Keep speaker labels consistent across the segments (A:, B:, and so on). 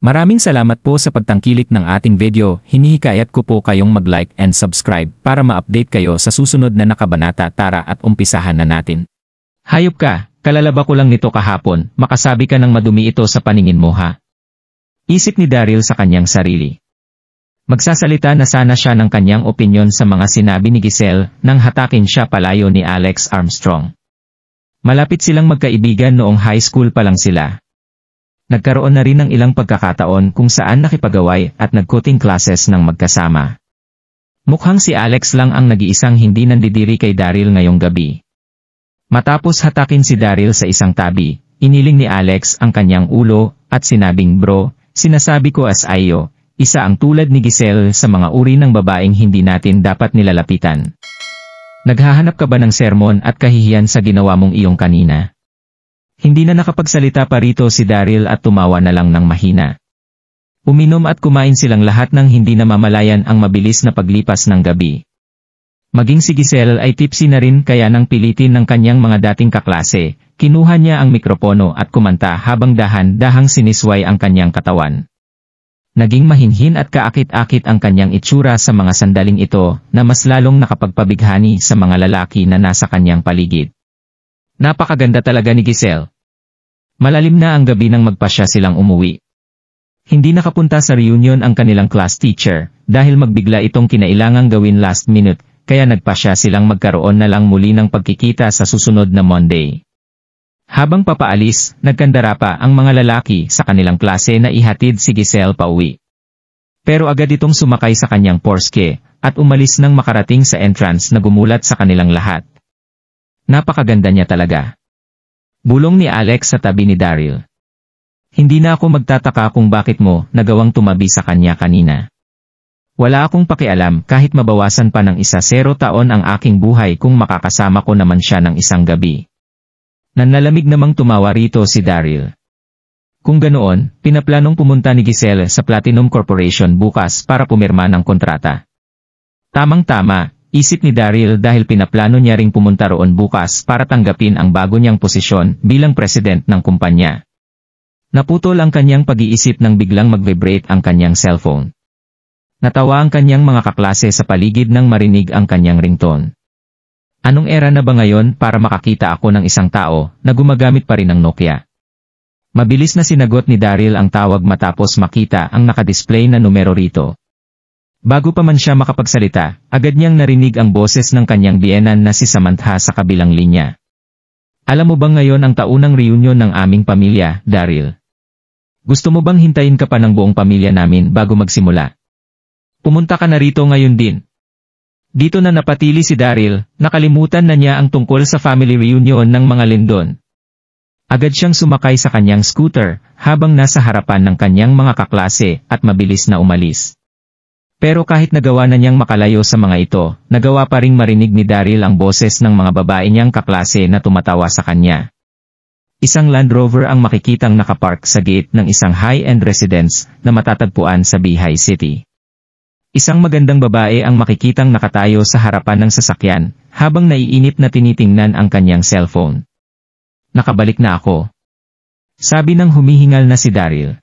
A: Maraming salamat po sa pagtangkilik ng ating video. Hinihikayat ko po kayong mag-like and subscribe para ma-update kayo sa susunod na nakabanata. Tara at umpisahan na natin. Hayop ka, kalalaba ko lang nito kahapon, makasabi ka ng madumi ito sa paningin mo ha? Isip ni Daryl sa kanyang sarili. Magsasalita na sana siya ng kanyang opinyon sa mga sinabi ni Giselle nang hatakin siya palayo ni Alex Armstrong. Malapit silang magkaibigan noong high school pa lang sila. Nagkaroon na rin ng ilang pagkakataon kung saan nakipagaway at nag-cooking classes ng magkasama. Mukhang si Alex lang ang nag-iisang hindi nandidiri kay Daryl ngayong gabi. Matapos hatakin si Daryl sa isang tabi, iniling ni Alex ang kanyang ulo at sinabing, "Bro, sinasabi ko as ayo, isa ang tulad ni Giselle sa mga uri ng babaeng hindi natin dapat nilalapitan. Naghahanap ka ba ng sermon at kahihiyan sa ginawa mong iyong kanina?" Hindi na nakapagsalita pa rito si Daryl at tumawa na lang ng mahina. Uminom at kumain silang lahat ng hindi namamalayan ang mabilis na paglipas ng gabi. Maging si Giselle ay tipsy na rin kaya nang pilitin ng kanyang mga dating kaklase, kinuha niya ang mikropono at kumanta habang dahan-dahang sinisway ang kanyang katawan. Naging mahinhin at kaakit-akit ang kanyang itsura sa mga sandaling ito na mas lalong nakapagpabighani sa mga lalaki na nasa kanyang paligid. Napakaganda talaga ni Giselle. Malalim na ang gabi nang magpasya silang umuwi. Hindi nakapunta sa reunion ang kanilang class teacher dahil magbigla itong kinailangang gawin last minute, kaya nagpasya silang magkaroon na lang muli ng pagkikita sa susunod na Monday. Habang papaalis, nagkandara pa ang mga lalaki sa kanilang klase na ihatid si Giselle pauwi. Pero agad itong sumakay sa kanyang Porsche at umalis nang makarating sa entrance na gumulat sa kanilang lahat. Napakaganda niya talaga. Bulong ni Alex sa tabi ni Daryl. Hindi na ako magtataka kung bakit mo nagawang tumabi sa kanya kanina. Wala akong pakialam kahit mabawasan pa ng 0 taon ang aking buhay kung makakasama ko naman siya ng isang gabi. Nanlalamig namang tumawa rito si Daryl. Kung ganoon, pinaplanong pumunta ni Giselle sa Platinum Corporation bukas para pumirma ng kontrata. Tamang-tama, isip ni Daryl dahil pinaplano niya ring pumunta roon bukas para tanggapin ang bago niyang posisyon bilang president ng kumpanya. Naputol ang kanyang pag-iisip nang biglang mag-vibrate ang kanyang cellphone. Natawa ang kanyang mga kaklase sa paligid nang marinig ang kanyang ringtone. Anong era na ba ngayon para makakita ako ng isang tao na gumagamit pa rin ng Nokia? Mabilis na sinagot ni Daryl ang tawag matapos makita ang nakadisplay na numero rito. Bago pa man siya makapagsalita, agad niyang narinig ang boses ng kanyang biyenan na si Samantha sa kabilang linya. "Alam mo bang ngayon ang taunang reunion ng aming pamilya, Daryl? Gusto mo bang hintayin ka pa ng buong pamilya namin bago magsimula? Pumunta ka na rito ngayon din." Dito na napatili si Daryl, nakalimutan na niya ang tungkol sa family reunion ng mga Lindon. Agad siyang sumakay sa kanyang scooter habang nasa harapan ng kanyang mga kaklase at mabilis na umalis. Pero kahit nagawa na niyang makalayo sa mga ito, nagawa pa ring marinig ni Daryl ang boses ng mga babae niyang kaklase na tumatawa sa kanya. Isang Land Rover ang makikitang nakapark sa gate ng isang high-end residence na matatagpuan sa Bihai City. Isang magandang babae ang makikitang nakatayo sa harapan ng sasakyan, habang naiinip na tinitingnan ang kanyang cellphone. "Nakabalik na ako," sabi ng humihingal na si Daryl.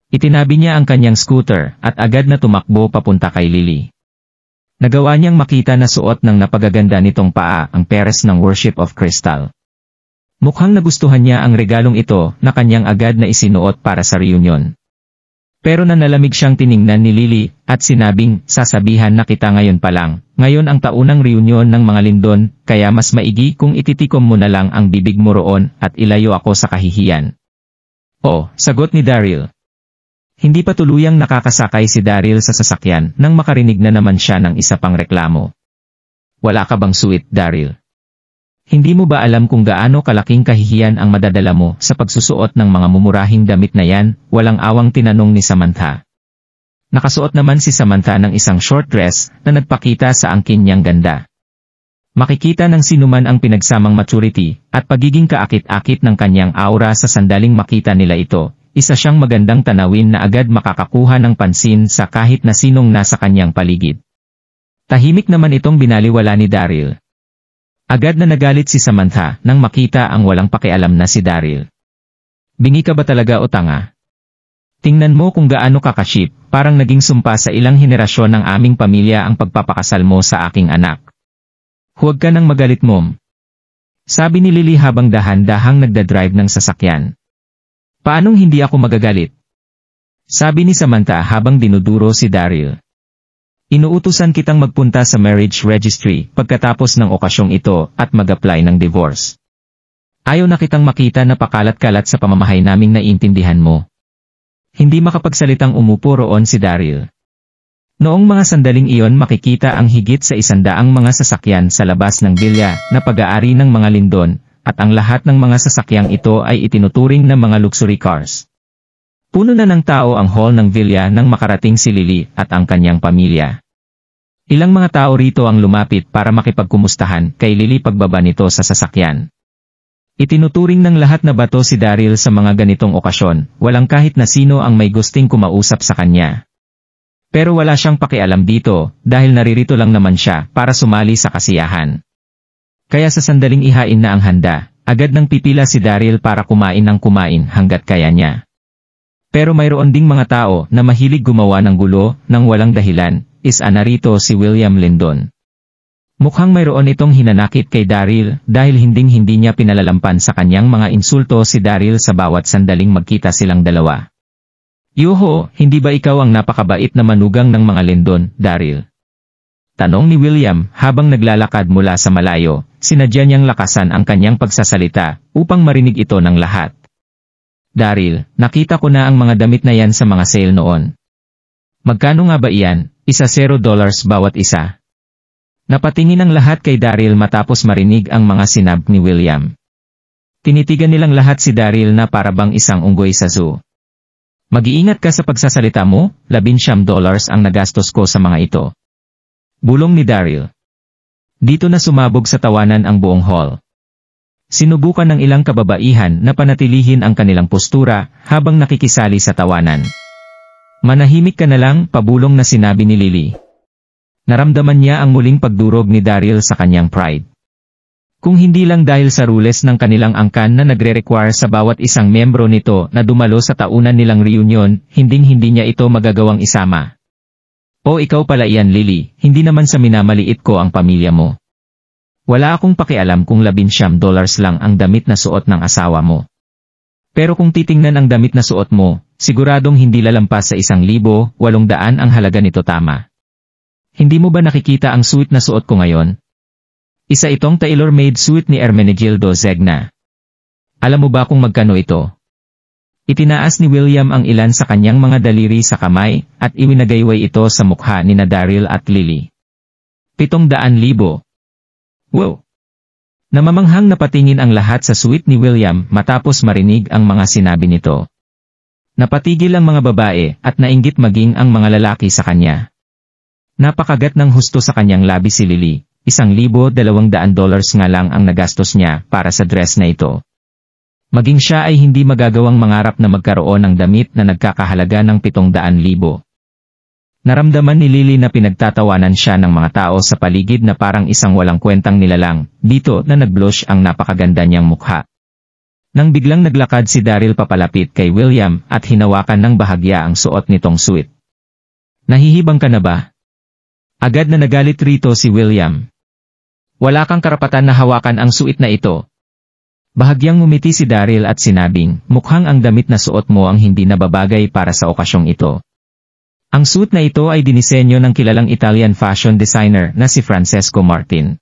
A: Itinabi niya ang kanyang scooter at agad na tumakbo papunta kay Lily. Nagawa niyang makita na suot ng napagaganda nitong paa ang peres ng Worship of Crystal. Mukhang nagustuhan niya ang regalong ito na kanyang agad na isinuot para sa reunion. Pero nanalamig siyang tiningnan ni Lily at sinabing, "Sasabihan na kita ngayon pa lang, ngayon ang taunang reunion ng mga Lindon, kaya mas maigi kung ititikom mo na lang ang bibig mo roon at ilayo ako sa kahihiyan." "Oh," sagot ni Daryl. Hindi pa tuluyang nakakasakay si Daryl sa sasakyan nang makarinig na naman siya ng isa pang reklamo. "Wala ka bang suit, Daryl? Hindi mo ba alam kung gaano kalaking kahihiyan ang madadala mo sa pagsusuot ng mga mumurahing damit na yan?" Walang awang tinanong ni Samantha. Nakasuot naman si Samantha ng isang short dress na nagpakita sa angkin niyang ganda. Makikita ng sinuman ang pinagsamang maturity at pagiging kaakit-akit ng kanyang aura sa sandaling makita nila ito. Isa siyang magandang tanawin na agad makakakuha ng pansin sa kahit na sinong nasa kanyang paligid. Tahimik naman itong binaliwala ni Daryl. Agad na nagalit si Samantha nang makita ang walang pakialam na si Daryl. "Bingi ka ba talaga o tanga? Tingnan mo kung gaano kakaship, parang naging sumpa sa ilang henerasyon ng aming pamilya ang pagpapakasal mo sa aking anak. Huwag ka nang magalit, Mom. Sabi ni Lily habang dahan-dahang nagdadrive ng sasakyan. Paanong hindi ako magagalit? Sabi ni Samantha habang dinuduro si Daryl. Inuutusan kitang magpunta sa marriage registry pagkatapos ng okasyong ito at mag-apply ng divorce. Ayaw na kitang makita na pakalat-kalat sa pamamahay naming naiintindihan mo. Hindi makapagsalitang umupo roon si Daryl. Noong mga sandaling iyon makikita ang higit sa 100 mga sasakyan sa labas ng bilya na pag-aari ng mga Lindon, at ang lahat ng mga sasakyang ito ay itinuturing na mga luxury cars. Puno na ng tao ang hall ng villa nang makarating si Lily at ang kanyang pamilya. Ilang mga tao rito ang lumapit para makipagkumustahan kay Lily pagbaba nito sa sasakyan. Itinuturing ng lahat na bato si Daryl sa mga ganitong okasyon, walang kahit na sino ang may gusting kumausap sa kanya. Pero wala siyang pakialam dito, dahil naririto lang naman siya para sumali sa kasiyahan. Kaya sa sandaling ihain na ang handa, agad nang pipila si Daryl para kumain ng kumain hanggat kaya niya. Pero mayroon ding mga tao na mahilig gumawa ng gulo nang walang dahilan, isa na rito si William Lindon. Mukhang mayroon itong hinanakit kay Daryl dahil hinding-hindi niya pinalalampan sa kanyang mga insulto si Daryl sa bawat sandaling magkita silang dalawa. Yuho, hindi ba ikaw ang napakabait na manugang ng mga Lindon, Daryl? Tanong ni William habang naglalakad mula sa malayo, sinadya niyang lakasan ang kanyang pagsasalita upang marinig ito ng lahat. Daryl, nakita ko na ang mga damit na yan sa mga sale noon. Magkano nga ba iyan? $0 bawat isa. Napatingin ang lahat kay Daryl matapos marinig ang mga sinab ni William. Tinitigan nilang lahat si Daryl na parabang isang unggoy sa zoo. Mag-iingat ka sa pagsasalita mo, $19 ang nagastos ko sa mga ito. Bulong ni Daryl. Dito na sumabog sa tawanan ang buong hall. Sinubukan ng ilang kababaihan na panatilihin ang kanilang postura habang nakikisali sa tawanan. Manahimik ka na lang, pabulong na sinabi ni Lily. Naramdaman niya ang muling pagdurog ni Daryl sa kanyang pride. Kung hindi lang dahil sa rules ng kanilang angkan na nagre-require sa bawat isang membro nito na dumalo sa taunan nilang reunion, hinding-hindi niya ito magagawang isama. O ikaw pala iyan, Lily, hindi naman sa minamaliit ko ang pamilya mo. Wala akong pakialam kung $19 lang ang damit na suot ng asawa mo. Pero kung titingnan ang damit na suot mo, siguradong hindi lalampas sa 1,800 ang halaga nito, tama. Hindi mo ba nakikita ang suit na suot ko ngayon? Isa itong tailor-made suit ni Ermenegildo Zegna. Alam mo ba kung magkano ito? Itinaas ni William ang ilan sa kanyang mga daliri sa kamay, at iwinagayway ito sa mukha ni Daryl at Lily. 700,000. Wow! Namamanghang napatingin ang lahat sa suit ni William matapos marinig ang mga sinabi nito. Napatigil ang mga babae at nainggit maging ang mga lalaki sa kanya. Napakagat ng husto sa kanyang labi si Lily, $1,200 nga lang ang nagastos niya para sa dress na ito. Maging siya ay hindi magagawang mangarap na magkaroon ng damit na nagkakahalaga ng 700,000. Naramdaman ni Lily na pinagtatawanan siya ng mga tao sa paligid na parang isang walang kwentang nilalang, dito na nag-blush ang napakaganda niyang mukha. Nang biglang naglakad si Daryl papalapit kay William at hinawakan ng bahagya ang suot nitong suit. Nahihibang ka na ba? Agad na nagalit rito si William. Wala kang karapatan na hawakan ang suit na ito. Bahagyang ngumiti si Daryl at sinabing, mukhang ang damit na suot mo ang hindi nababagay para sa okasyong ito. Ang suit na ito ay dinisenyo ng kilalang Italian fashion designer na si Francesco Martin.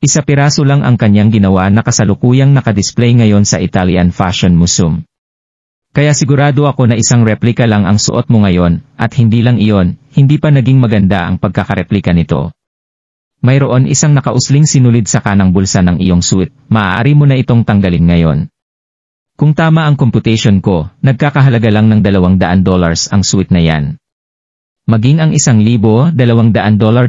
A: Isa piraso lang ang kanyang ginawa na kasalukuyang nakadisplay ngayon sa Italian Fashion Museum. Kaya sigurado ako na isang replika lang ang suot mo ngayon, at hindi lang iyon, hindi pa naging maganda ang pagkakareplika nito. Mayroon isang nakausling sinulid sa kanang bulsa ng iyong suit, maaari mo na itong tanggalin ngayon. Kung tama ang computation ko, nagkakahalaga lang ng $200 ang suit na yan. Maging ang $1,200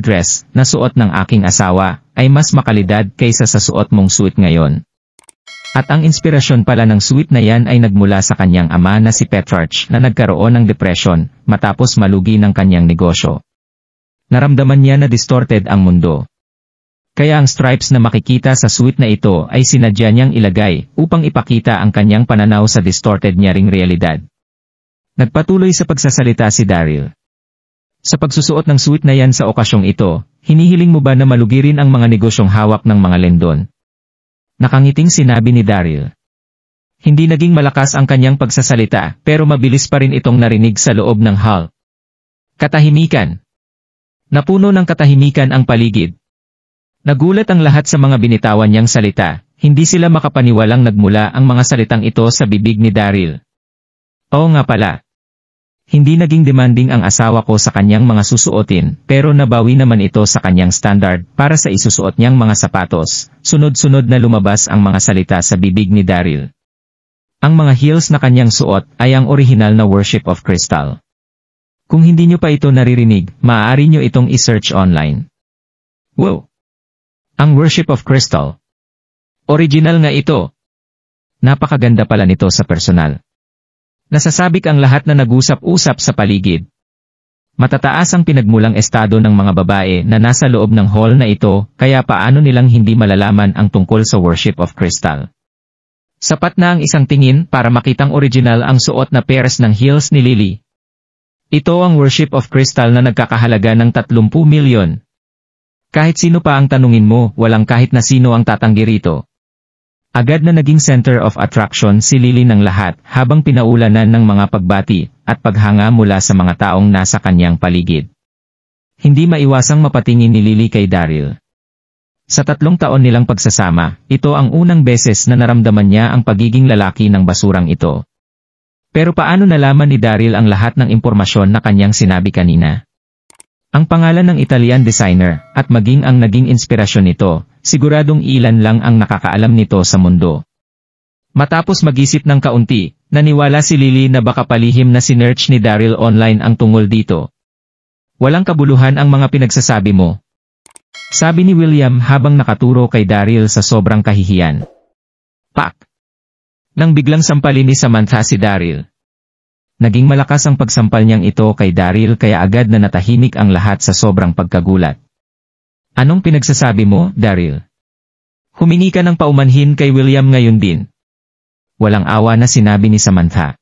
A: dress na suot ng aking asawa ay mas makalidad kaysa sa suot mong suit ngayon. At ang inspirasyon pala ng suit na yan ay nagmula sa kanyang ama na si Petrarch na nagkaroon ng depresyon matapos malugi ng kanyang negosyo. Naramdaman niya na distorted ang mundo. Kaya ang stripes na makikita sa suit na ito ay sinadya niyang ilagay upang ipakita ang kanyang pananaw sa distorted niya ring realidad. Nagpatuloy sa pagsasalita si Daryl. Sa pagsusuot ng suit na yan sa okasyong ito, hinihiling mo ba na malugirin ang mga negosyong hawak ng mga lendon? Nakangiting sinabi ni Daryl. Hindi naging malakas ang kanyang pagsasalita, pero mabilis pa rin itong narinig sa loob ng hall. Katahimikan. Napuno ng katahimikan ang paligid. Nagulat ang lahat sa mga binitawan niyang salita, hindi sila makapaniwalang nagmula ang mga salitang ito sa bibig ni Daryl. Oo nga pala. Hindi naging demanding ang asawa ko sa kanyang mga susuotin, pero nabawi naman ito sa kanyang standard para sa isusuot niyang mga sapatos. Sunod-sunod na lumabas ang mga salita sa bibig ni Daryl. Ang mga heels na kanyang suot ay ang orihinal na Worship of Crystal. Kung hindi nyo pa ito naririnig, maaari nyo itong i-search online. Wow! Ang Worship of Crystal. Original nga ito. Napakaganda pala nito sa personal. Nasasabik ang lahat na nag-usap-usap sa paligid. Matataas ang pinagmulang estado ng mga babae na nasa loob ng hall na ito, kaya paano nilang hindi malalaman ang tungkol sa Worship of Crystal. Sapat na ang isang tingin para makitang original ang suot na pairs ng heels ni Lily. Ito ang Worship of Crystal na nagkakahalaga ng 30 milyon. Kahit sino pa ang tanungin mo, walang kahit na sino ang tatanggi rito. Agad na naging center of attraction si Lily ng lahat habang pinaulanan ng mga pagbati at paghanga mula sa mga taong nasa kanyang paligid. Hindi maiwasang mapatingin ni Lily kay Daryl. Sa 3 taon nilang pagsasama, ito ang unang beses na naramdaman niya ang pagiging lalaki ng basurang ito. Pero paano nalaman ni Daryl ang lahat ng impormasyon na kanyang sinabi kanina? Ang pangalan ng Italian designer at maging ang naging inspirasyon nito, siguradong ilan lang ang nakakaalam nito sa mundo. Matapos mag-isip ng kaunti, naniwala si Lily na baka palihim na sinearch ni Daryl online ang tungkol dito. Walang kabuluhan ang mga pinagsasabi mo. Sabi ni William habang nakaturo kay Daryl sa sobrang kahihiyan. Pak! Nang biglang sampalin ni Samantha si Daryl. Naging malakas ang pagsampal niyang ito kay Daryl kaya agad na natahimik ang lahat sa sobrang pagkagulat. Anong pinagsasabi mo, Daryl? Humingi ka ng paumanhin kay William ngayon din. Walang awa na sinabi ni Samantha.